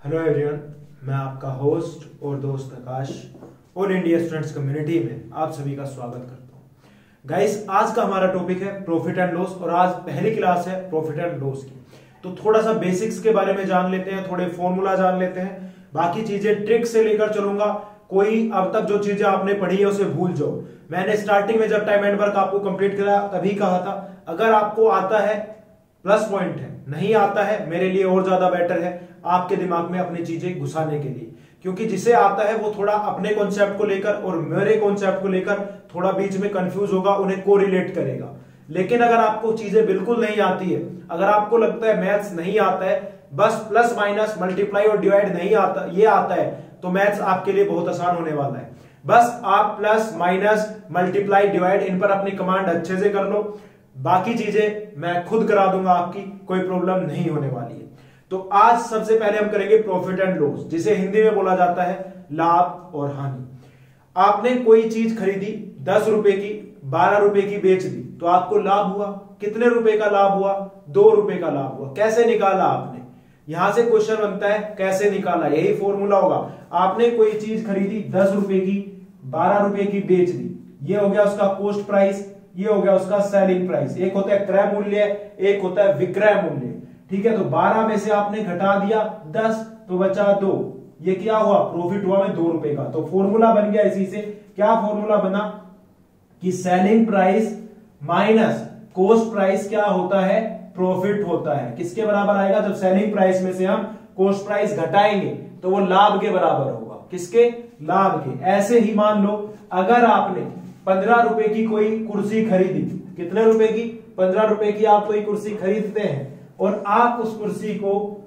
Hello everyone, मैं आपका host और दोस्त आकाश और इंडिया स्टूडेंट्स कम्युनिटी में आप सभी का स्वागत करता हूं। गाइस, आज का हमारा टॉपिक है प्रॉफिट एंड लॉस और आज पहली क्लास है प्रॉफिट एंड लॉस की। तो थोड़ा सा बेसिक्स के बारे में जान लेते हैं, थोड़े फॉर्मूला जान लेते हैं, बाकी चीजें ट्रिक से लेकर चलूंगा। कोई अब तक जो चीजें आपने पढ़ी है उसे भूल जाओ। मैंने स्टार्टिंग में जब टाइम एंड वर्क आपको कंप्लीट करा तभी कहा था, अगर आपको आता है प्लस पॉइंट है, नहीं आता है मेरे लिए और ज्यादा बेटर है आपके दिमाग में अपनी चीजें घुसाने के लिए, क्योंकि जिसे आता है वो थोड़ा अपने कॉन्सेप्ट को लेकर और मेरे कॉन्सेप्ट को लेकर थोड़ा बीच में कंफ्यूज होगा, उन्हें कोरिलेट करेगा। लेकिन अगर आपको चीजें बिल्कुल नहीं आती है, अगर आपको लगता है मैथ्स नहीं आता है, बस प्लस माइनस मल्टीप्लाई और डिवाइड नहीं आता, ये आता है, तो मैथ्स आपके लिए बहुत आसान होने वाला है। बस आप plus minus multiply divide in पर अपनी कमांड अच्छे से कर लो, बाकी चीजें मैं खुद करा दूंगा, आपकी कोई प्रॉब्लम नहीं होने वाली है। तो आज सबसे पहले हम करेंगे प्रॉफिट एंड लॉस, जिसे हिंदी में बोला जाता है लाभ और हानि। आपने कोई चीज खरीदी 10 रुपए की, 12 रुपए की बेच दी, तो आपको लाभ हुआ। कितने रुपए का लाभ हुआ? 2 रुपए का लाभ हुआ। कैसे निकाला आपने? यहां से क्वेश्चन बनता है कैसे निकाला, यही फॉर्मूला होगा। आपने कोई चीज खरीदी 10 रुपए की, 12 रुपए की बेच दी, ये हो गया उसका कॉस्ट प्राइस, ये हो गया उसका सेलिंग प्राइस। एक होता है क्रय मूल्य, एक होता है विक्रय मूल्य। ठीक है, तो 12 में से आपने घटा दिया 10, तो बचा 2। ये क्या हुआ? प्रॉफिट हुआ में 2 रुपए का। तो फॉर्मूला बन गया इसी से। क्या फॉर्मूला बना कि selling price minus cost price क्या होता है? प्रॉफिट होता है। किसके बराबर आएगा? जब सेलिंग प्राइस में से हम कॉस्ट प्राइस घटाएंगे तो वो लाभ के बराबर होगा। किसके? लाभ के। ऐसे ही मान लो अगर आपने 15 रुपए की कोई कुर्सी खरीदी, कितने रुपए की? 15 रुपए की आप कोई कुर्सी खरीदते हैं और आप उस कुर्सी को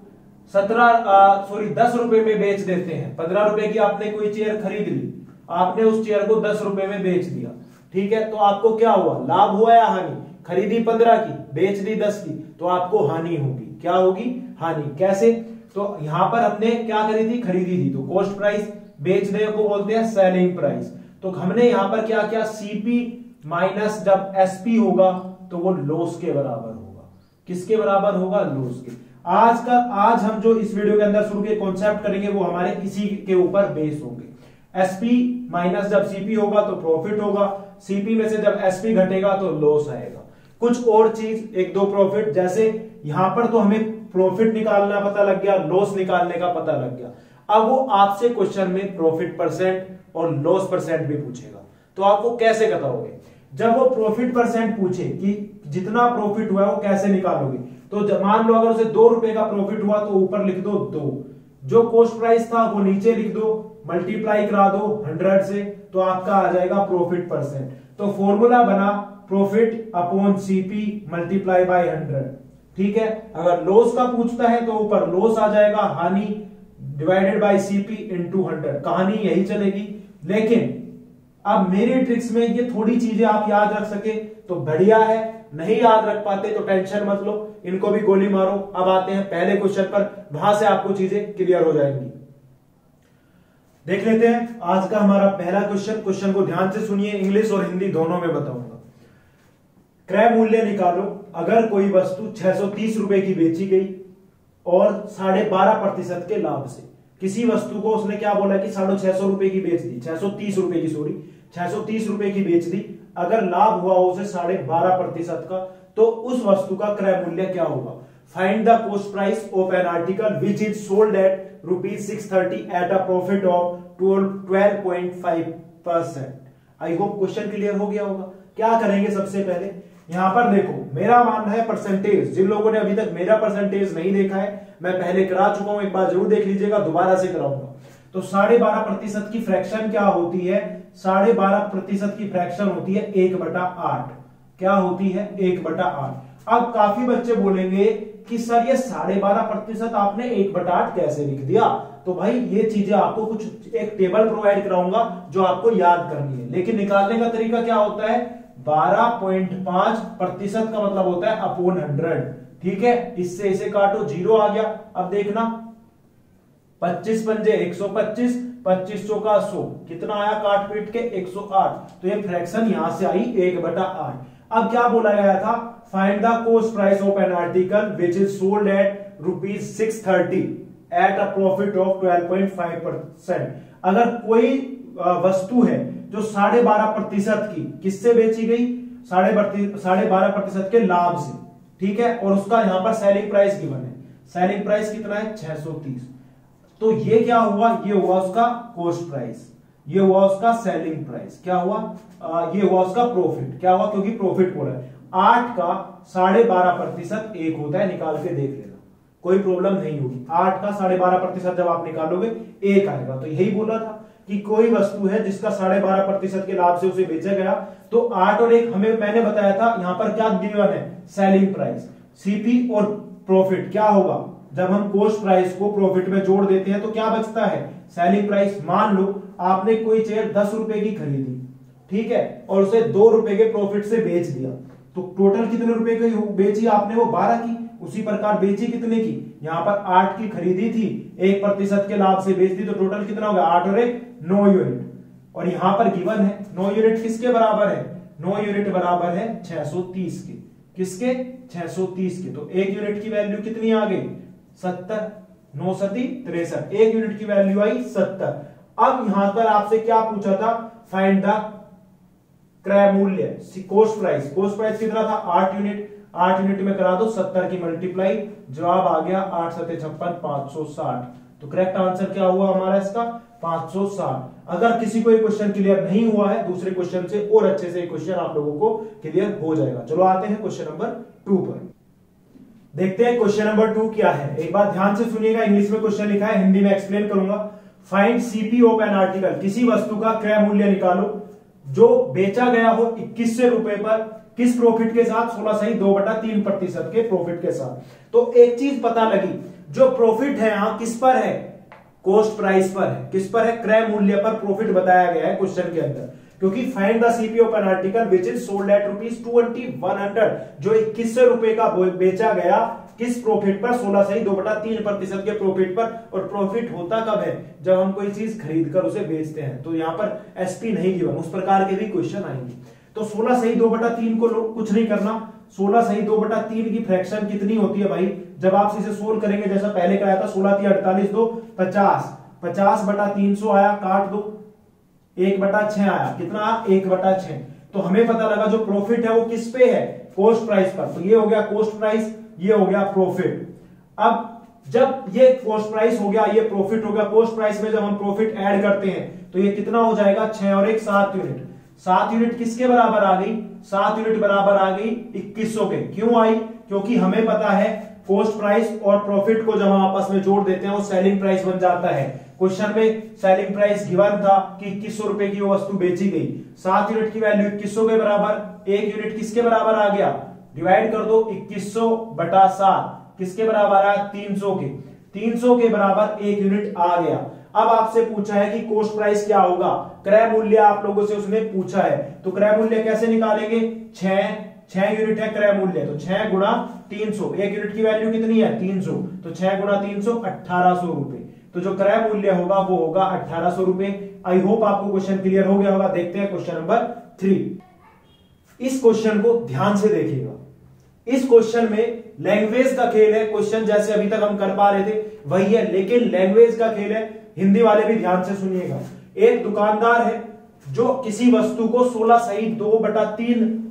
10 रुपए में बेच देते हैं। 15 रुपए की आपने कोई चेयर खरीद ली, आपने उस चेयर को 10 रुपए में बेच दिया। ठीक है, तो आपको क्या हुआ? लाभ हुआ या हानि? खरीदी 15 की, बेच दी 10 की, तो आपको हानि होगी। क्या होगी? हानि। कैसे? तो यहां पर हमने क्या करी थी? खरीदी थी, तो कॉस्ट प्राइस, बेचने को बोलते हैं सेलिंग प्राइस। तो हमने यहां पर क्या किया? सीपी माइनस जब एसपी होगा तो वो लॉस के बराबर होगा। किसके बराबर होगा? लॉस के। आज हम जो इस वीडियो के अंदर शुरू के कॉन्सेप्ट करेंगे वो हमारे इसी के ऊपर बेस होंगे। एसपी माइनस जब सीपी होगा तो प्रॉफिट होगा, सीपी में से जब एसपी घटेगा तो लॉस आएगा। कुछ और चीज, एक दो प्रॉफिट, जैसे यहां पर तो हमें प्रॉफिट निकालना पता लग गया, लॉस निकालने का पता लग गया। अब वो आपसे क्वेश्चन में प्रॉफिट परसेंट और लॉस परसेंट भी पूछेगा, तो आप वो कैसे बताओगे? जब वो प्रॉफिट परसेंट पूछे कि जितना प्रॉफिट हुआ है वो कैसे निकालोगे, तो मान लो अगर उसे 2 रुपए का प्रॉफिट हुआ तो ऊपर लिख दो 2, जो कॉस्ट प्राइस था वो नीचे लिख दो, मल्टीप्लाई करा दो 100 से, तो आपका आ जाएगा प्रॉफिट परसेंट। तो फॉर्मूला बना profit upon CP multiply by 100। ठीक है, अगर लॉस का पूछता है तो ऊपर लॉस आ जाएगा, हानि डिवाइडेड बाय सीपी इनटू 100। कहानी यही चलेगी। लेकिन अब मेरी ट्रिक्स में ये थोड़ी चीजें आप याद रख सके तो बढ़िया है, नहीं याद रख पाते तो टेंशन मत लो, इनको भी गोली मारो। अब आते हैं पहले क्वेश्चन पर, वहां से आपको चीजें क्लियर हो जाएंगी। देख लेते हैं आज का हमारा पहला क्वेश्चन को ध्यान से सुनिए, इंग्लिश और हिंदी दोनों में बताऊंगा। क्रय मूल्य निकालो। अगर कोई वस्तु 630 रुपए की बेची गई और 12.5% के लाभ से, किसी वस्तु को उसने क्या बोला कि 650 रुपए की बेच दी, 630 रुपए की, 630 रुपए की बेच दी। अगर लाभ हुआ उसे 12.5% का, तो उस वस्तु का क्रय मूल्य क्या होगा? Find the cost price of an article which is sold at ₹630 at a profit of 12.5%। I hope question clear हो गया होगा। क्या करेंगे? सबसे पहले यहां पर देखो, मेरा मानना है परसेंटेज, जिन लोगों ने अभी तक मेरा परसेंटेज नहीं देखा है, मैं पहले करा चुका हूं, एक बार जरूर देख लीजिएगा, दोबारा से कराऊंगा। तो 12.5% की फ्रैक्शन क्या होती है? 12.5% की फ्रैक्शन होती है 1/8। क्या होती है? 1/8। अब काफी बच्चे बोलेंगे कि सर ये 12.5% आपने 1/8 कैसे लिख दिया? तो भाई ये चीजें आपको कुछ एक टेबल प्रोवाइड कराऊंगा जो आपको याद करनी है, लेकिन निकालने का तरीका क्या होता है? 12.5% का मतलब होता है अपॉन 100। ठीक है, इससे इसे काटो, 0 आ गया। अब देखना, 25 पंजे 125, 25 चौका 100, कितना आया काट पीट के? 108। तो ये फ्रैक्शन यहां से आई 1/8। अब क्या बोला गया था? Find the cost price of an article which is sold at ₹630। At a profit of 12.5%। अगर कोई वस्तु है जो 12.5% की किससे बेची गई, 12.5% के लाभ से, ठीक है, और उसका यहां पर सेलिंग प्राइस गिवन है। सेलिंग प्राइस कितना है 630। तो ये क्या हुआ, ये हुआ उसका कॉस्ट प्राइस, ये हुआ उसका सेलिंग प्राइस, क्या हुआ ये हुआ उसका प्रॉफिट। क्या हुआ, क्योंकि प्रॉफिट बोला है। 8 का 12.5% 1 होता है, निकाल के देख लेना, कोई प्रॉब्लम नहीं होगी। 8 का 12.5% जब आप निकालोगे 1 आएगा। तो यही बोला था कि कोई वस्तु है जिसका 12.5% के लाभ से उसे बेचा गया, तो 8 और 1 हमें मैंने बताया था यहां पर क्या गिवन है, सेलिंग प्राइस। सीपी और प्रॉफिट क्या होगा, जब हम कॉस्ट प्राइस को प्रॉफिट में जोड़ देते हैं तो क्या बचता है, सेलिंग प्राइस। मान लो आपने कोई चेयर 10 रुपए की खरीदी, ठीक है, और उसे 2 रुपए के प्रॉफिट से बेच दिया, तो टोटल कितने रुपए की बेची आपने, वो 12 की। उसी प्रकार बेची कितने की, यहां पर 8 की खरीदी थी, 1% के लाभ से बेच दी, तो टोटल कितना होगा 8 और 1 9 यूनिट। और यहां पर गिवन है 9 यूनिट किसके बराबर है, 9 यूनिट बराबर है 630 के। किसके, 630 के। तो 1 यूनिट की वैल्यू कितनी आ गई 70, 9 सती 63, 1 यूनिट की वैल्यू आई 70। अब यहां पर आपसे क्या पूछा था, फाइंड द क्रय मूल्य, कॉस्ट प्राइस। कॉस्ट प्राइस कितना था 8 यूनिट, 8 यूनिट में करा दो 70 की मल्टीप्लाई, जवाब आ गया 8 7 56 560। तो करेक्ट आंसर क्या हुआ हमारा इसका 560। अगर किसी को ये क्वेश्चन क्लियर नहीं हुआ है, दूसरे क्वेश्चन से और अच्छे से क्वेश्चन आप लोगों को क्लियर हो जाएगा। चलो आते हैं क्वेश्चन नंबर 2 पर, देखते हैं क्वेश्चन नंबर 2 क्या है। एक बार ध्यान से सुनिएगा, इंग्लिश में क्वेश्चन लिखा है, हिंदी में एक्सप्लेन करूंगा। Find CP of an article, किसी वस्तु का क्रय मूल्य निकालो जो बेचा गया हो 2100 रुपए पर, किस प्रॉफिट के साथ, 16.2/3% के प्रॉफिट के साथ। तो एक चीज पता लगी, जो प्रॉफिट है यहां किस पर है, कॉस्ट प्राइस पर है। किस पर है, क्रय मूल्य पर प्रॉफिट बताया गया है क्वेश्चन के अंदर। क्योंकि find the CP of an article which is sold at ₹2100, जो 2100 रुपए का बेचा गया, किस प्रॉफिट पर, 16.2/3% के प्रॉफिट पर। और प्रॉफिट होता कब है, जब हम कोई चीज खरीद कर उसे बेचते हैं। तो यहां पर एसपी नहीं गिवन, उस प्रकार के भी क्वेश्चन आएंगे। तो 16.2/3 को कुछ नहीं करना, 16.2/3 की फ्रैक्शन कितनी होती है भाई, जब आप इसे सोल्व करेंगे, जैसा पहले कराया था, 16 × 48 2 50, 50/300 आया, काट दो, 1/6 आया, कितना 1/6। तो हमें पता लगा जो प्रॉफिट है वो किस पे है, कॉस्ट प्राइस पर। तो ये हो गया कॉस्ट प्राइस, ये हो गया प्रॉफिट। अब जब ये कॉस्ट प्राइस हो गया, ये प्रॉफिट हो गया, कॉस्ट प्राइस में जब हम प्रॉफिट ऐड करते हैं तो ये कितना हो जाएगा, 6 और 1 7 यूनिट। 7 यूनिट किसके बराबर आ गई, 7 यूनिट बराबर आ गई 2100 के। क्यों आई, क्योंकि हमें पता है कॉस्ट प्राइस और प्रॉफिट को जब हम आपस में जोड़ देते हैं वो सेलिंग प्राइस बन जाता है। क्वेश्चन में सेलिंग प्राइस गिवन था कि 2100 रुपए की वो वस्तु बेची गई, 7 यूनिट की वैल्यू 2100 के बराबर, 1 यूनिट किसके बराबर आ गया, डिवाइड कर दो 2100/7, किसके बराबर आया 300 के। 300 के बराबर 1 यूनिट आ गया। अब आपसे पूछा है कि कॉस्ट प्राइस क्या होगा, क्रय मूल्य आप लोगों से उसने पूछा है। तो क्रय मूल्य कैसे निकालेंगे, 6 यूनिट है क्रय मूल्य, तो 6 गुणा 300, 1 यूनिट की वैल्यू कितनी है 300, तो 6 गुणा 300 1800 रुपए। तो जो क्रय मूल्य होगा वो होगा 1800 रुपए। आई होप आपको क्वेश्चन क्लियर हो गया होगा। देखते हैं क्वेश्चन नंबर 3। इस क्वेश्चन को ध्यान से देखिएगा। इस क्वेश्चन में लैंग्वेज का खेल है। क्वेश्चन जैसे अभी तक हम कर पा रहे थे वही है, लेकिन लैंग्वेज का खेल है। हिंदी वाले भी ध्यान से सुनिएगा। एक दुकानदार है जो किसी वस्तु को 16.2/3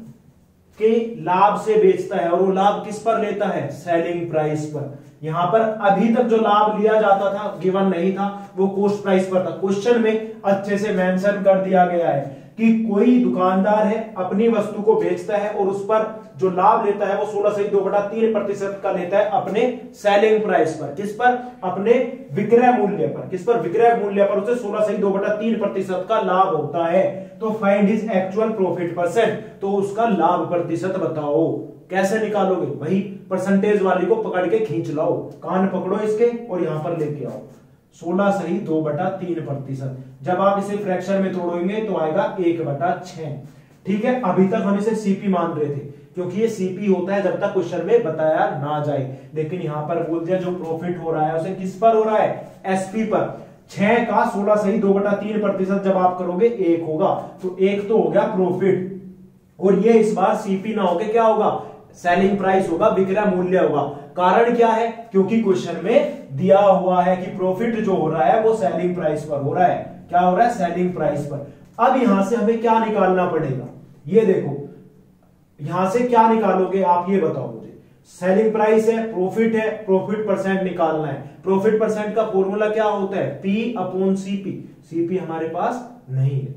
के लाभ से बेचता है, और वो लाभ किस पर लेता है, सेलिंग प्राइस पर। यहां पर अभी तक जो लाभ लिया जाता था गिवन नहीं था, वो कॉस्ट प्राइस पर था। क्वेश्चन में अच्छे से मेंशन कर दिया गया है कि कोई दुकानदार है, अपनी वस्तु को बेचता है और उस पर जो लाभ लेता है वो 16.2/3% का लेता है अपने सेलिंग प्राइस पर। किस पर, अपने विक्रय मूल्य पर। किस पर, विक्रय मूल्य पर उसे 16.2/3% का लाभ होता है। तो find his actual profit percent, तो उसका लाभ प्रतिशत बताओ। कैसे निकालोगे, वही परसेंटेज वाली को पकड़ के खींच लाओ, कान पकड़ो इसके और यहां पर लेके आओ। 16.2/3%। जब आप इसे फ्रैक्शन में तोड़ोगे तो आएगा 1/6। ठीक है, अभी तक हम इसे सीपी मान रहे थे क्योंकि ये सीपी होता है जब तक क्वेश्चन में बताया ना जाए, लेकिन यहां पर बोल दिया जो प्रॉफिट हो रहा है उसे किस पर हो रहा है, एसपी पर। 6 का 16.2/3% जब आप करोगे 1 होगा, तो 1 तो हो गया प्रॉफिट, और ये इस बार सीपी ना होके क्या होगा, सेलिंग प्राइस होगा, विक्रय मूल्य होगा। कारण क्या है? क्योंकि क्वेश्चन में दिया हुआ है कि प्रॉफिट जो हो रहा है वो सेलिंग प्राइस पर हो रहा है। क्या हो रहा है? सेलिंग प्राइस पर। अब यहां से हमें क्या निकालना पड़ेगा? ये देखो, यहां से क्या निकालोगे आप, ये बताओ मुझे। सेलिंग प्राइस है, प्रॉफिट है, प्रॉफिट परसेंट निकालना है। प्रॉफिट परसेंट का फॉर्मूला क्या होता है? P upon CP. सीपी हमारे पास नहीं है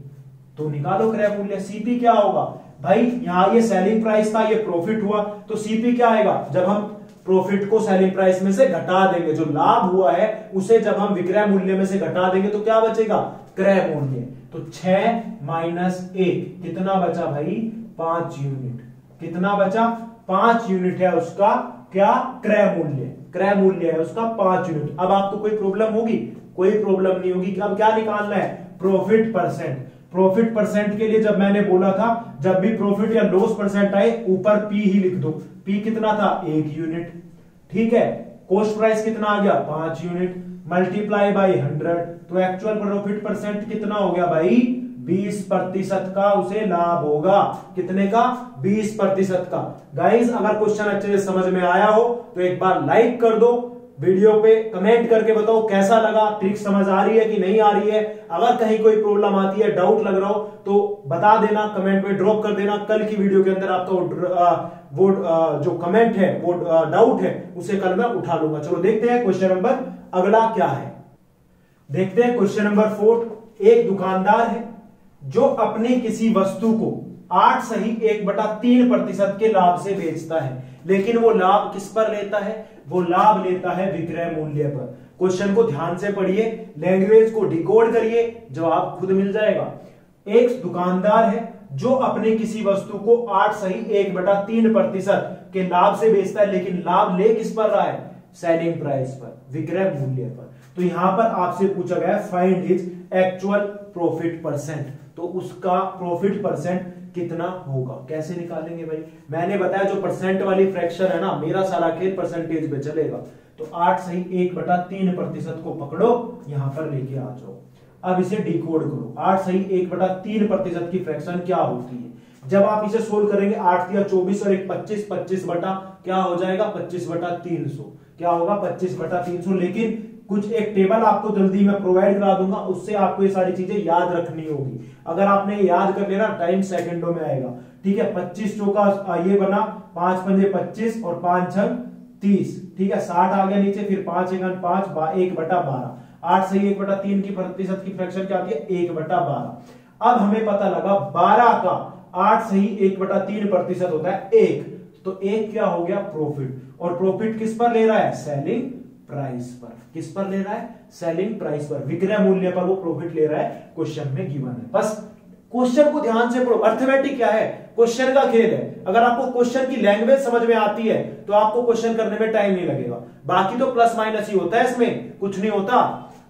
तो निकालो क्रय मूल्य। सीपी क्या होगा भाई? यहां ये सेलिंग प्राइस था, ये प्रॉफिट हुआ, तो सीपी क्या आएगा? जब हम प्रॉफिट को सेलिंग प्राइस में से घटा देंगे, जो लाभ हुआ है उसे जब हम विक्रय मूल्य में से घटा देंगे तो क्या बचेगा? क्रय मूल्य। तो 6 माइनस 1 कितना बचा भाई? 5 यूनिट। कितना बचा? 5 यूनिट है उसका क्या? क्रय मूल्य। क्रय मूल्य है उसका 5 यूनिट। अब आपको कोई प्रॉब्लम होगी? कोई प्रॉब्लम नहीं होगी। अब क्या निकालना है? Profit percent. प्रॉफिट परसेंट के लिए जब मैंने बोला था, जब भी प्रॉफिट या लॉस परसेंट आए ऊपर पी ही लिख दो। पी कितना था? 1 यूनिट। ठीक है। कॉस्ट प्राइस कितना आ गया? 5 यूनिट मल्टीप्लाई बाई 100। तो एक्चुअल प्रॉफिट परसेंट कितना हो गया भाई? 20% का उसे लाभ होगा। कितने का? 20% का। गाइस अगर क्वेश्चन अच्छे से समझ में आया हो तो एक बार लाइक कर दो, वीडियो पे कमेंट करके बताओ कैसा लगा, ट्रिक समझ आ रही है कि नहीं आ रही है। अगर कहीं कोई प्रॉब्लम आती है, डाउट लग रहा हो तो बता देना, कमेंट में ड्रॉप कर देना। कल की वीडियो के अंदर आपका वो जो कमेंट है, वो डाउट है, उसे कल मैं उठा लूंगा। चलो देखते हैं क्वेश्चन नंबर अगला क्या है। देखते हैं क्वेश्चन नंबर 4। एक दुकानदार है जो अपनी किसी वस्तु को 8 सही 1/3% के लाभ से बेचता है, लेकिन वो लाभ किस पर लेता है? वो लाभ लेता है विक्रय मूल्य पर। क्वेश्चन को ध्यान से पढ़िए, लैंग्वेज को डिकोड करिए, जवाब खुद मिल जाएगा। एक दुकानदार है जो अपनी किसी वस्तु को 8 सही 1/3% के लाभ से बेचता है, लेकिन लाभ ले किस पर रहा है? सेलिंग प्राइस पर, विक्रय मूल्य पर। तो यहां पर आपसे पूछा गया है find his actual profit percent, तो उसका प्रॉफिट परसेंट कितना होगा? कैसे निकालेंगे भाई? मैंने बताया जो परसेंट वाली फ्रैक्शन है ना, मेरा सारा खेल परसेंटेज पे चलेगा। तो 8 सही 1/3% को पकड़ो, यहां पर लेके आ जाओ। अब इसे डिकोड करो। 8 सही 1/3% की फ्रैक्शन क्या होती है? जब आप इसे सोल्व करेंगे, 8 या 24 और 1 25, 25 बटा क्या हो जाएगा? 25/300। क्या होगा? 25/300। लेकिन कुछ एक टेबल आपको जल्दी मैं प्रोवाइड करा दूंगा, उससे आपको ये सारी चीजें याद रखनी होगी। अगर आपने याद कर लेना, टाइम सेकंडों में आएगा। ठीक है। 25 चौका ये बना, 5 पंजे 25 और 5 छंग 30। ठीक है। 60 आ गया नीचे, फिर 5 एकन 5, 1/12। 8 सही 1/3 की प्रतिशत की फ्रैक्शन क्या आती है? 1/12। अब हमें पता लगा 12 का 8 सही 1/3% होता है 1। तो 1 क्या हो गया? प्रॉफिट। और प्रॉफिट किस पर ले रहा है? सेलिंग प्राइस पर। किस पर ले रहा है? सेलिंग प्राइस पर, विक्रय मूल्य पर वो प्रॉफिट ले रहा है। क्वेश्चन में गिवन है। बस क्वेश्चन को ध्यान से पढ़ो। अर्थमेटिक क्या है? क्वेश्चन का खेल है। अगर आपको क्वेश्चन की लैंग्वेज समझ में आती है तो आपको क्वेश्चन करने में टाइम नहीं लगेगा। बाकी तो प्लस माइनस ही होता है, इसमें कुछ नहीं होता।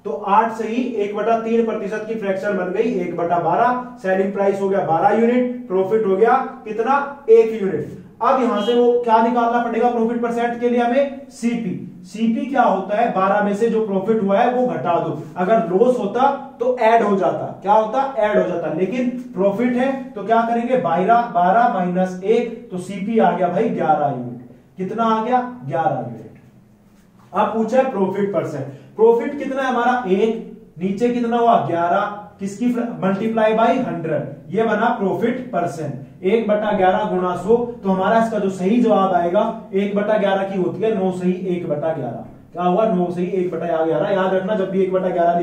तो 8 सही 1/3% की फ्रैक्शन बन गई 1/12। सेलिंग प्राइस हो गया 12 यूनिट, प्रॉफिट हो गया कितना? 1 यूनिट। अब यहां से वो क्या निकालना पड़ेगा प्रॉफिट परसेंट के लिए? हमें सीपी। सीपी क्या होता है? 12 में से जो प्रॉफिट हुआ है वो घटा दो। अगर लॉस होता तो ऐड हो जाता। क्या होता? ऐड हो जाता। लेकिन प्रॉफिट है तो क्या करेंगे? 12 माइनस 1, तो सीपी आ गया भाई 11 यूनिट। कितना आ गया? 11 यूनिट। अब पूछा है प्रॉफिट परसेंट। प्रॉफिट कितना है हमारा? 1, नीचे कितना हुआ? 11, किसकी मल्टीप्लाई बाई 100, ये बना प्रॉफिट परसेंट। 1/11 गुणा 100, तो हमारा इसका जो सही जवाब आएगा 1/11 की होती है 9 सही 1/11। क्या हुआ? 9 सही 1/11। याद रखना, जब भी 1/11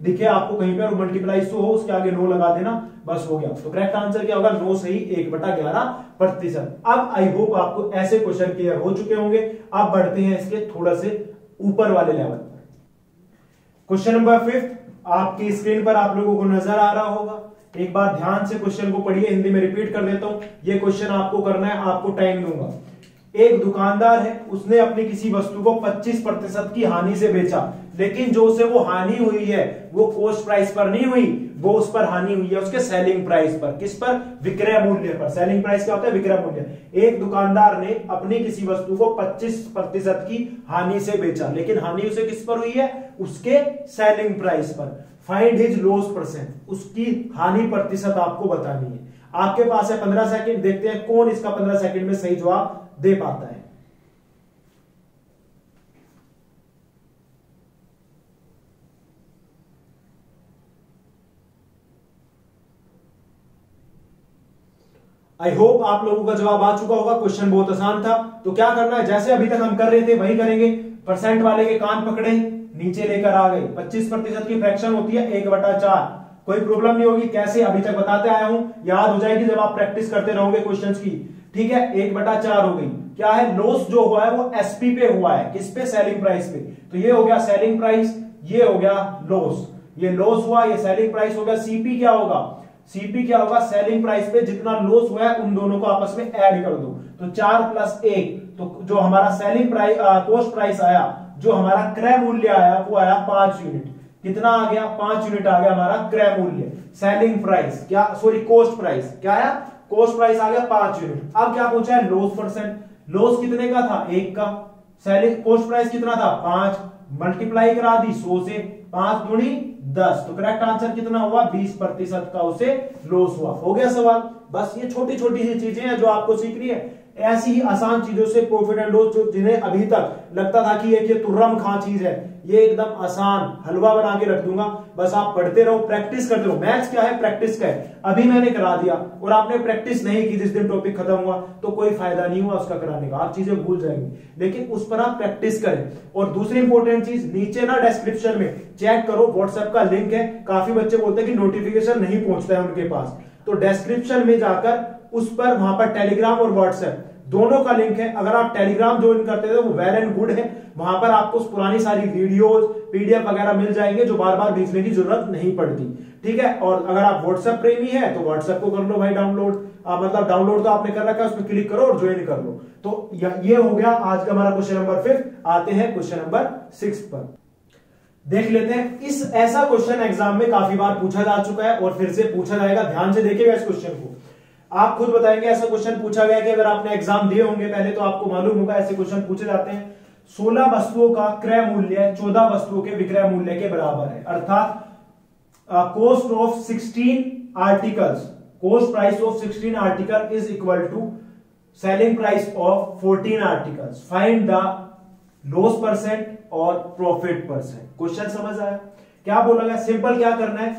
दिखे आपको कहीं पे और मल्टीप्लाई 100 हो, उसके आगे 9 लगा देना, बस हो गया। तो करेक्ट आंसर क्या होगा? 9 सही 1/11%। अब आई होप आपको ऐसे क्वेश्चन क्लियर हो चुके होंगे। अब बढ़ते हैं इसके थोड़ा से ऊपर वाले लेवल पर। क्वेश्चन नंबर 5 आपकी स्क्रीन पर आप लोगों को नजर आ रहा होगा। एक बार ध्यान से क्वेश्चन को पढ़िए, हिंदी में रिपीट कर देता हूं। ये क्वेश्चन आपको करना है, आपको टाइम दूंगा। एक दुकानदार है, उसने अपनी किसी वस्तु को 25% की हानि से बेचा, लेकिन जो उसे वो हानि हुई है वो कॉस्ट प्राइस पर नहीं हुई, वो उस पर हानि हुई है उसके सेलिंग प्राइस पर। किस पर? विक्रय मूल्य पर। सेलिंग प्राइस क्या होता है? विक्रय मूल्य। एक दुकानदार ने अपनी किसी वस्तु को 25% की हानि से बेचा, लेकिन हानि उसे किस पर हुई है? उसके सेलिंग प्राइस पर। फाइंड हिज लॉस परसेंट, उसकी हानि प्रतिशत आपको बतानी है। आपके पास है 15 सेकंड, देखते हैं कौन इसका 15 सेकंड में सही जवाब दे पाता है। आई होप आप लोगों का जवाब आ चुका होगा। क्वेश्चन बहुत आसान था। तो क्या करना है, जैसे अभी तक हम कर रहे थे वही करेंगे। परसेंट वाले के कान पकड़े, नीचे लेकर आ गए। 25% की फ्रैक्शन होती है 1/4। कोई प्रॉब्लम नहीं होगी। कैसे, अभी तक बताते आया हूं, याद हो जाएगी जब आप प्रैक्टिस करते रहोगे क्वेश्चंस की। ठीक है, 1/4 हो गई। क्या है, लॉस जो हुआ है वो एसपी पे हुआ है। किस पे, सेलिंग प्राइस पे। तो ये हो गया सेलिंग प्राइस, ये हो गया लॉस। ये लॉस हुआ, ये सेलिंग प्राइस हो गया। सीपी क्या होगा, सीपी क्या होगा, सेलिंग प्राइस पे जितना लॉस हुआ है उन दोनों को आपस में ऐड कर दो। तो 4 + 1, तो जो हमारा सेलिंग प्राइस कॉस्ट प्राइस आया, जो हमारा क्रय मूल्य आया वो आया 5 यूनिट। कितना आ गया, 5 यूनिट आ गया हमारा क्रय मूल्य। सेलिंग प्राइस क्या, सॉरी कॉस्ट प्राइस क्या आया, कॉस्ट प्राइस आ गया 5 यूनिट। अब क्या पूछा है, लॉस परसेंट। लॉस कितने का था, 1 का। सेलिंग कॉस्ट प्राइस कितना था, 5, मल्टीप्लाई करा दी 100 से, 5 दूनी 10। तो करेक्ट आंसर कितना हुआ, 20% का उसे लॉस हुआ। हो गया सवाल। बस ये छोटी छोटी सी चीजें हैं जो आपको सीखनी है। ऐसी ही आसान चीजों से प्रॉफिट एंड लॉस, जिन्हें अभी तक लगता था कि ये तुर्रम खां चीज है, ये एकदम आसान हलवा बना के रख दूंगा। बस आप पढ़ते रहो, प्रैक्टिस करते रहो। मैथ्स क्या है, प्रैक्टिस का है। अभी मैंने करा दिया और आपने प्रैक्टिस नहीं की, जिस दिन टॉपिक खत्म हुआ तो कोई फायदा नहीं हुआ उसका कराने का, आप चीजें भूल जाएंगे। लेकिन उस पर आप प्रैक्टिस करें। और दूसरी इंपॉर्टेंट चीज, नीचे ना डिस्क्रिप्शन में चेक करो, व्हाट्सएप का लिंक है। काफी बच्चे बोलते हैं कि नोटिफिकेशन नहीं पहुंचता है उनके पास, तो डिस्क्रिप्शन में जाकर उस पर, वहां पर टेलीग्राम और व्हाट्सएप दोनों का लिंक है। अगर आप टेलीग्राम ज्वाइन करते थे वो वेल एंड गुड है। वहां पर आपको पुरानी सारी वीडियोस, पीडीएफ वगैरह मिल जाएंगे जो बार बार भेजने की जरूरत नहीं पड़ती। ठीक है, और अगर आप व्हाट्सएप प्रेमी है तो व्हाट्सएप को कर लो भाई डाउनलोड। मतलब डाउनलोड तो आपने कर रखा है, उसमें क्लिक करो और ज्वाइन कर लो। तो ये हो गया आज का हमारा क्वेश्चन नंबर 5। आते हैं क्वेश्चन नंबर 6 पर, देख लेते हैं। इस ऐसा क्वेश्चन एग्जाम में काफी बार पूछा जा चुका है और फिर से पूछा जाएगा। ध्यान से देखिएगा इस क्वेश्चन को। आप खुद बताएंगे, ऐसा क्वेश्चन पूछा गया कि अगर आपने एग्जाम दिए होंगे पहले तो आपको मालूम होगा ऐसे क्वेश्चन पूछे जाते हैं। 16 वस्तुओं का क्रय मूल्य 14 वस्तुओं के विक्रय मूल्य के बराबर है। अर्थात cost of 16 articles, cost price of 16 article is equal to selling price of 14 articles. Find the loss percent और प्रॉफिट परसेंट। क्वेश्चन समझ आया, क्या बोला गया, सिंपल क्या करना है,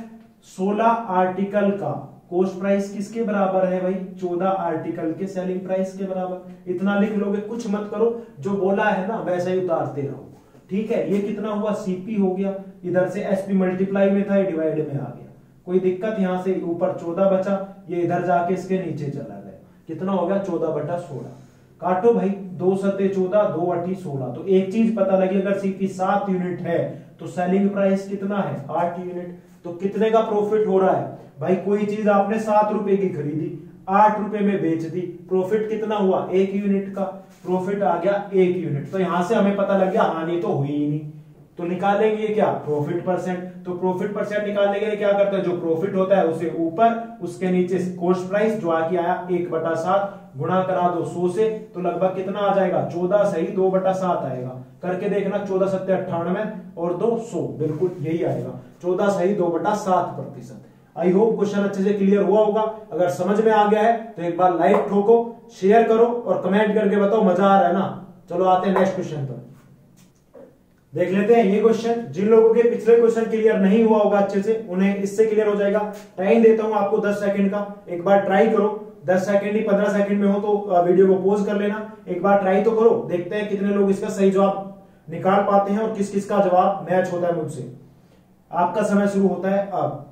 16 आर्टिकल का कॉस्ट प्राइस किसके बराबर है भाई, 14 आर्टिकल के सेलिंग प्राइस के बराबर। इतना लिख लोगे, कुछ मत करो, जो बोला है ना वैसा ही उतारते रहो। ठीक है, ये कितना हुआ, सीपी हो गया, इधर से एसपी मल्टीप्लाई में था, ये डिवाइड में आ गया। कोई दिक्कत, यहां से ऊपर 14 बचा, ये इधर जाके इसके नीचे चला गया। कितना हो गया, 14/16। काटो भाई, 2 सत्ते 14, 2 अठी 16। तो एक चीज पता लगी, अगर सीपी 7 यूनिट है तो सेलिंग प्राइस कितना है, 8 यूनिट। तो कितने का प्रॉफिट हो रहा है भाई, कोई चीज आपने 7 रुपए की खरीदी, 8 रुपए में बेच दी, प्रॉफिट कितना हुआ, 1 यूनिट का प्रॉफिट आ गया, 1 यूनिट। तो यहां से हमें पता लग गया हानि तो हुई ही नहीं। तो निकालेंगे क्या, प्रॉफिट परसेंट। तो प्रॉफिट परसेंट निकालने के लिए क्या करते हैं, जो प्रॉफिट होता है उसे ऊपर, उसके नीचे कॉस्ट प्राइस जो आके आया 1/7, गुणा करा दो 100 से, तो लगभग कितना आ जाएगा, 14 सही 2/7 आएगा। करके देखना, 14 सत्ते 98 और 2 100, बिल्कुल यही आएगा, 14 सही 2/7%। आई होप क्वेश्चन अच्छे से क्लियर हुआ होगा। अगर समझ में आ गया है तो एक बार लाइक ठोको, शेयर करो और कमेंट करके बताओ मजा आ रहा है ना। चलो आते हैं नेक्स्ट क्वेश्चन पर, देख लेते हैं ये क्वेश्चन। जिन लोगों के पिछले क्वेश्चन क्लियर नहीं हुआ होगा अच्छे से, उन्हें इससे क्लियर हो जाएगा। टाइम देता हूं आपको 10 सेकंड का, एक बार ट्राई करो। 10 सेकंड ही 15 सेकंड में हो तो वीडियो को पॉज कर लेना, एक बार ट्राई तो करो। देखते हैं कितने लोग इसका सही जवाब निकाल पाते हैं और किस किस का जवाब मैच होता है मुझसे। आपका समय शुरू होता है अब।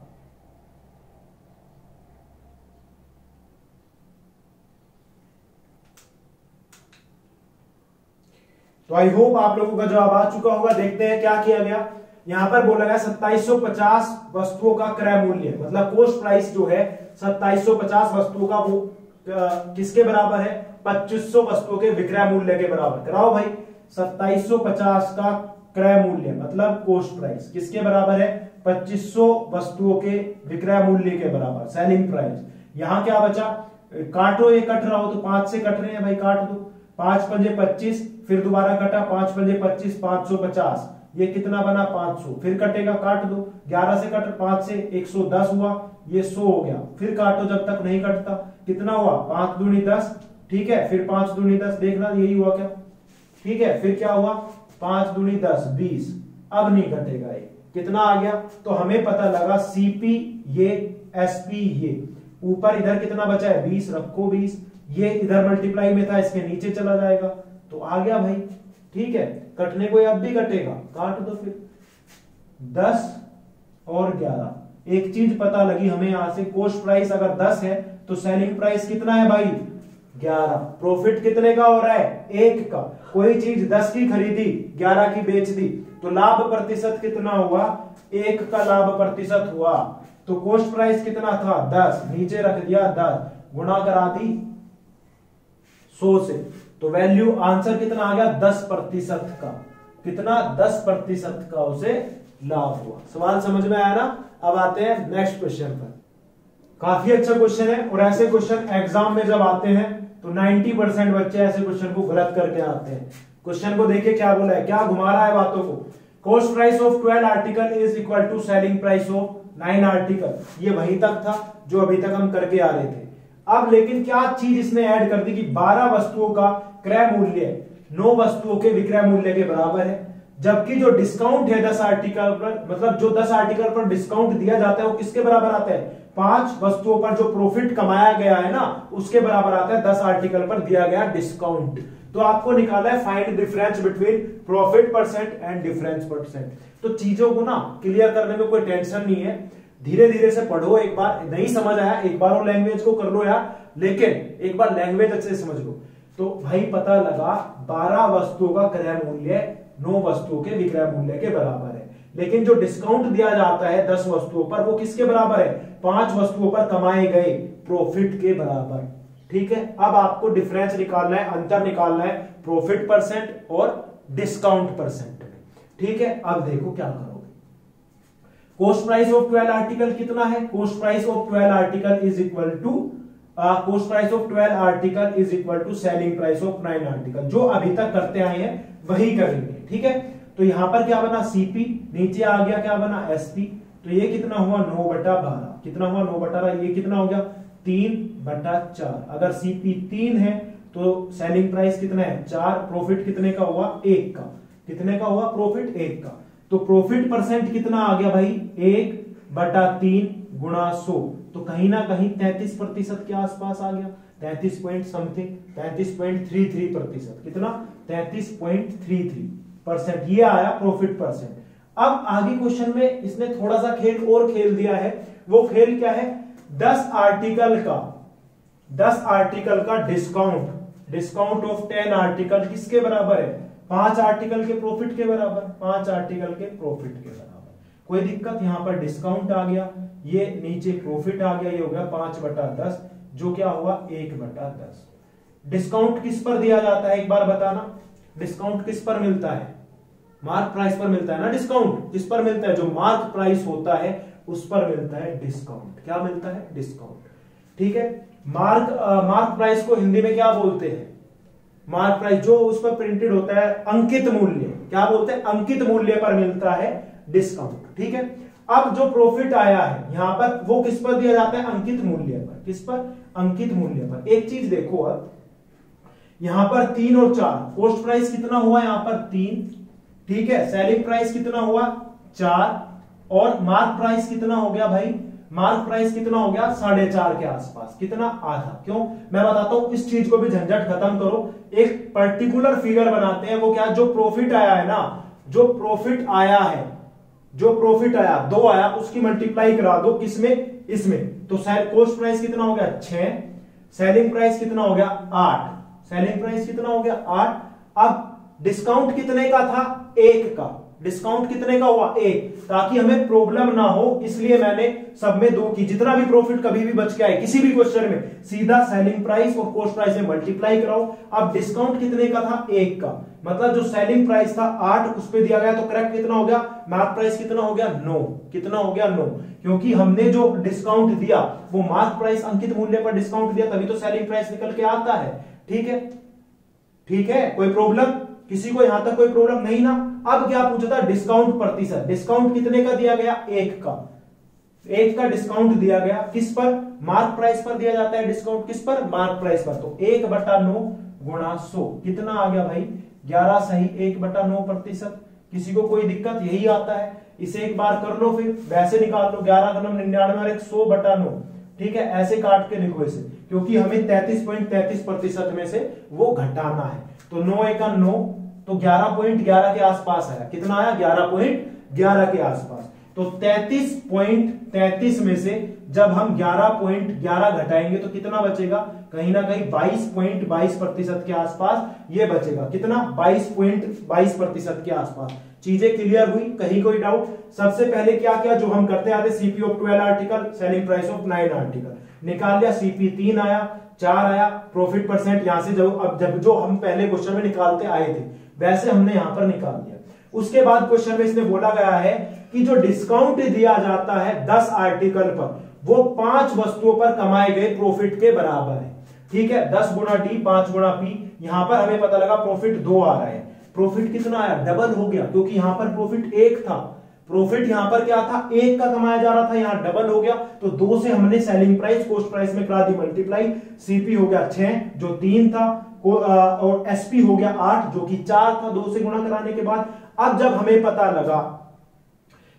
तो आई होप आप लोगों का जवाब आ चुका होगा। देखते हैं क्या किया गया। यहां पर बोला गया 2750 वस्तुओं का क्रय मूल्य, मतलब कॉस्ट प्राइस जो है 2750 वस्तुओं का, वो किसके बराबर है, 2500 वस्तुओं के विक्रय मूल्य के बराबर। कराओ भाई, 2750 का क्रय मूल्य मतलब कॉस्ट प्राइस किसके बराबर है, 2500 वस्तुओं के विक्रय मूल्य के बराबर, सेलिंग प्राइस। यहां क्या बचा, काटो, ये कट रहा हो तो 5 से कट रहे हैं भाई, काट दो। 5 पंजे 25, फिर दोबारा कटा, 5 पंजे 25, 550, ये कितना बना 500, फिर कटेगा, काट दो। 11 से कट, 5 से 110 हुआ, ये 100 हो गया, फिर काटो जब तक नहीं कटता। कितना हुआ, 5 दूनी 10, ठीक है, फिर 5 दूनी 10, देखना यही हुआ क्या, ठीक है, फिर क्या हुआ, 5 दूनी 10 20, अब नहीं कटेगा ये, कितना आ गया। तो हमें पता लगा सीपी ये, एसपी ये, ऊपर इधर कितना बचा है 20, रखो 20, ये इधर मल्टीप्लाई में था इसके नीचे चला जाएगा तो आ गया भाई। ठीक है, कटने को अब भी कटेगा, काट दो फिर 10 और 11। एक चीज पता लगी हमें यहां से, कॉस्ट प्राइस अगर 10 है तो सेलिंग प्राइस कितना है भाई 11। प्रॉफिट कितने का हो रहा है 1 का। कोई चीज 10 की खरीदी 11 की बेच दी तो लाभ प्रतिशत कितना हुआ 1 का लाभ प्रतिशत हुआ। तो कॉस्ट प्राइस कितना था 10, नीचे रख दिया 10, गुणा करा दी 100 से, तो वैल्यू आंसर कितना आ गया 10% का। कितना 10% का उसे लाभ हुआ। सवाल समझ में आया ना। अब आते हैं नेक्स्ट क्वेश्चन पर। काफी अच्छा क्वेश्चन है और ऐसे क्वेश्चन एग्जाम में जब आते हैं तो 90% बच्चे ऐसे क्वेश्चन को गलत करके आते हैं। क्वेश्चन को देखिए क्या बोला है, क्या घुमा रहा है बातों को। Cost price of 12 article is equal to selling price of 9 article. ये वहीं तक था जो अभी तक हम करके आ रहे थे। अब लेकिन क्या चीज इसने ऐड कर दी कि 12 वस्तुओं का क्रय मूल्य 9 वस्तुओं के विक्रय मूल्य के बराबर है, जबकि जो डिस्काउंट है 10 आर्टिकल पर, मतलब जो 10 आर्टिकल पर डिस्काउंट दिया जाता है वो किसके बराबर आता है 5 वस्तुओं पर जो प्रॉफिट कमाया गया है ना उसके बराबर आता है 10 आर्टिकल पर दिया गया डिस्काउंट। तो आपको निकाला है find difference between profit percent and difference percent. तो चीजों को ना क्लियर करने में कोई टेंशन नहीं है, धीरे धीरे से पढ़ो। एक बार नहीं समझ आया एक बार और लैंग्वेज को कर लो यार, लेकिन एक बार लैंग्वेज अच्छे से समझ लो। तो भाई पता लगा 12 वस्तुओं का क्रय मूल्य 9 वस्तुओं के विक्रय मूल्य के बराबर है, लेकिन जो डिस्काउंट दिया जाता है 10 वस्तुओं पर वो किसके बराबर है 5 वस्तुओं पर कमाए गए प्रॉफिट के बराबर। ठीक है, अब आपको डिफरेंस निकालना है, अंतर निकालना है प्रॉफिट परसेंट और डिस्काउंट परसेंट में। ठीक है, अब देखो क्या करोगे। कॉस्ट प्राइस ऑफ 12 आर्टिकल कितना है, cost price of 12 article is equal to cost price of 12 article is equal to selling price of 9 article. जो अभी तक करते आए हैं वही करेंगे। ठीक है, तो यहां पर क्या बना सीपी, नीचे आ गया क्या बना एसपी। तो ये कितना हुआ 9/12, कितना हुआ 9/12, ये कितना हो गया 3/4। अगर सीपी 3 है तो सेलिंग प्राइस कितना है 4, प्रॉफिट कितने का हुआ 1 का। कितने का हुआ प्रॉफिट 1 का। तो प्रॉफिट परसेंट कितना आ गया भाई 1/3 गुणा 100, तो कहीं ना कहीं 33% के आसपास आ गया, 33 पॉइंट समथिंग, 33.33%। कितना 33.33%, ये आया प्रॉफिट परसेंट। अब आगे क्वेश्चन में इसने थोड़ा सा खेल और खेल दिया है। वो खेल क्या है 10 आर्टिकल का डिस्काउंट ऑफ 10 आर्टिकल किसके बराबर है 5 आर्टिकल के प्रॉफिट के बराबर, 5 आर्टिकल के प्रॉफिट के बराबर। कोई दिक्कत, यहां पर डिस्काउंट आ गया, ये नीचे प्रॉफिट आ गया, ये हो गया 5/10 जो क्या हुआ 1/10। डिस्काउंट किस पर दिया जाता है एक बार बताना, डिस्काउंट किस पर मिलता है मार्क प्राइस पर मिलता है ना। डिस्काउंट किस पर मिलता है, जो मार्क प्राइस होता है उस पर मिलता है डिस्काउंट। क्या मिलता है डिस्काउंट। ठीक है, मार्क प्राइस को हिंदी में क्या बोलते हैं, मार्क प्राइस जो उस पर प्रिंटेड होता है अंकित मूल्य, क्या बोलते हैं अंकित मूल्य पर मिलता है डिस्काउंट। ठीक है, अब जो प्रॉफिट आया है यहां पर वो किस पर दिया जाता है अंकित मूल्य पर। किस पर अंकित मूल्य पर। एक चीज देखो, अब यहां पर 3 और 4, कॉस्ट प्राइस कितना हुआ यहां पर 3, ठीक है, सेलिंग प्राइस कितना हुआ 4, और मार्क प्राइस कितना हो गया भाई, मार्क प्राइस कितना हो गया 4.5 के आसपास, कितना आधा। क्यों, मैं बताता हूं, इस चीज को भी झंझट खत्म करो। एक पर्टिकुलर फिगर बनाते हैं, वो क्या, जो प्रॉफिट आया है ना, जो प्रॉफिट आया है, जो प्रॉफिट आया 2 आया, उसकी मल्टीप्लाई करा दो किसमें, इसमें। तो कॉस्ट प्राइस कितना हो गया 6, सेलिंग प्राइस कितना हो गया 8, सेलिंग प्राइस कितना हो गया 8। अब डिस्काउंट कितने का था 1 का, डिस्काउंट कितने का हुआ 1, ताकि हमें प्रॉब्लम ना हो इसलिए मैंने सब में 2 की। जितना भी प्रॉफिट कभी भी बच के आए किसी भी क्वेश्चन में सीधा सेलिंग प्राइस और कॉस्ट प्राइस में मल्टीप्लाई कराओ। अब डिस्काउंट कितने का था 1 का, मतलब जो सेलिंग प्राइस था 8 उस पे दिया गया, तो करेक्ट कितना हो गया, मार्क प्राइस कितना हो गया 9, कितना हो गया 9, क्योंकि हमने जो डिस्काउंट दिया वो मार्क प्राइस अंकित मूल्य पर डिस्काउंट दिया, तभी तो सेलिंग प्राइस निकल के आता है। ठीक है, ठीक है, कोई प्रॉब्लम, किसी को यहां तक कोई प्रॉब्लम नहीं ना। अब क्या पूछा था डिस्काउंट प्रतिशत, डिस्काउंट कितने का दिया गया 1 का, 1 का डिस्काउंट दिया गया, किस पर, मार्क प्राइस पर दिया जाता है डिस्काउंट, किस पर, मार्क प्राइस पर। तो 1/9 गुणा 100 कितना आ गया भाई 11 सही, 1/9%। किसी को कोई दिक्कत, यही आता है, इसे एक बार कर लो, फिर वैसे निकाल लो, 11 × 99 100/9 ठीक है, ऐसे काट के लिखो इसे, क्योंकि हमें 33.33% में से वो घटाना है। तो 9 एका 9, तो 11.11 के आसपास आया। कितना आया? 11.11 के आसपास। तो 33.33 में से जब हम 11.11 घटाएंगे तो कितना बचेगा? कहीं ना कहीं 22.22% के आसपास ये बचेगा। कितना? 22.22% के आसपास। चीजें क्लियर हुई? कहीं कोई डाउट? सबसे पहले क्या किया जो हम करते आते, CP of 12 article, selling price of 9 article निकाल लिया। सीपी 3 आया, 4 आया, प्रॉफिट परसेंट यहां से जब जो हम पहले क्वेश्चन में निकालते आए थे वैसे हमने यहां पर निकाल दिया। उसके बाद क्वेश्चन में इसमें बोला गया है कि जो डिस्काउंट दिया जाता है 10 आर्टिकल पर, वो 5 वस्तुओं पर कमाए गए प्रॉफिट के बराबर है। ठीक है, 10 गुना डी 5 गुना पी। यहां पर हमें पता लगा प्रॉफिट 2 आ रहा है। प्रॉफिट कितना आया? डबल हो गया, क्योंकि यहां पर प्रॉफिट 1 था। प्रॉफिट यहां पर क्या था? 1 का कमाया जा रहा था, यहां डबल हो गया। तो 2 से हमने सेलिंग प्राइस कॉस्ट प्राइस में करा दी मल्टीप्लाई। सीपी हो गया 6 जो 3 था, और एसपी हो गया 8 जो कि 4 था 2 से गुणा कराने के बाद। अब जब हमें पता लगा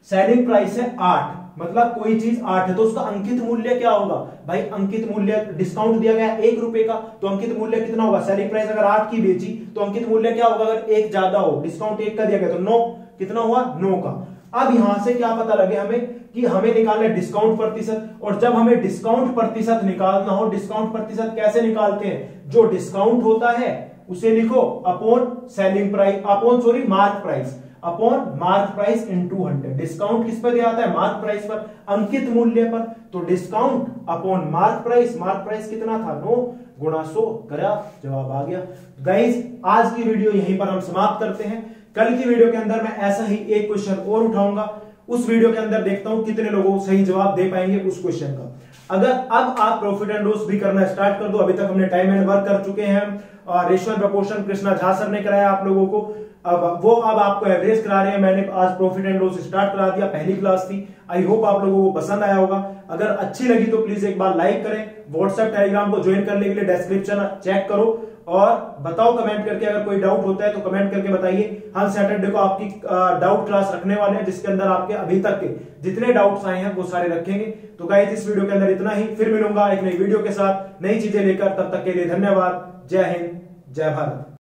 सेलिंग प्राइस है 8, मतलब कोई चीज 8 है, तो उसका अंकित मूल्य क्या होगा? भाई अंकित मूल्य, डिस्काउंट दिया गया 1 रुपए का, तो अंकित मूल्य कितना होगा? सेलिंग प्राइस अगर 8 की बेची तो अंकित मूल्य क्या होगा? अगर 1 ज्यादा हो, डिस्काउंट 1 का दिया गया तो 9, कितना हुआ? 9 का। अब यहां से क्या पता लगे हमें कि हमें निकालना है डिस्काउंट प्रतिशत। और जब हमें डिस्काउंट प्रतिशत निकालना हो, डिस्काउंट प्रतिशत कैसे निकालते हैं? जो डिस्काउंट होता है उसे लिखो upon selling price, upon sorry mark price, upon mark price into 100। Discount किस पर दिया जाता है? मार्क प्राइस पर, अंकित मूल्य पर। तो डिस्काउंट अपॉन मार्क प्राइस कितना था? 9 गुणा 100 करा, जवाब आ गया। गाइस आज की वीडियो यहीं पर हम समाप्त करते हैं। कल की वीडियो के अंदर मैं ऐसा ही एक क्वेश्चन और उठाऊंगा। उस वीडियो के अंदर देखता हूं कितने लोगों सही जवाब दे पाएंगे उस क्वेश्चन का। अगर अब आप प्रॉफिट एंड लॉस भी करना स्टार्ट कर दो, अभी तक हमने टाइम एंड वर्क कर चुके हैं और ratio and proportion Krishna Jha sir ने कराया आप लोगों को, अब आपको एवरेज करा रहे हैं। मैंने आज प्रॉफिट एंड लॉस स्टार्ट करा दिया, पहली क्लास थी। आई होप आप लोगों को पसंद आया होगा। अगर अच्छी लगी तो प्लीज एक बार लाइक करें। व्हाट्सएप टेलीग्राम को ज्वाइन करने के लिए डिस्क्रिप्शन चेक करो और बताओ कमेंट करके, अगर कोई डाउट होता है तो कमेंट करके बताइए। हम सैटरडे को आपकी डाउट क्लास रखने वाले हैं, जिसके अंदर आपके अभी तक के जितने डाउट्स आए हैं वो सारे रखेंगे। तो गाइस इस वीडियो के अंदर इतना ही, फिर मिलूंगा एक नई वीडियो के साथ नई चीजें लेकर। तब तक के लिए धन्यवाद। जय हिंद, जय भारत।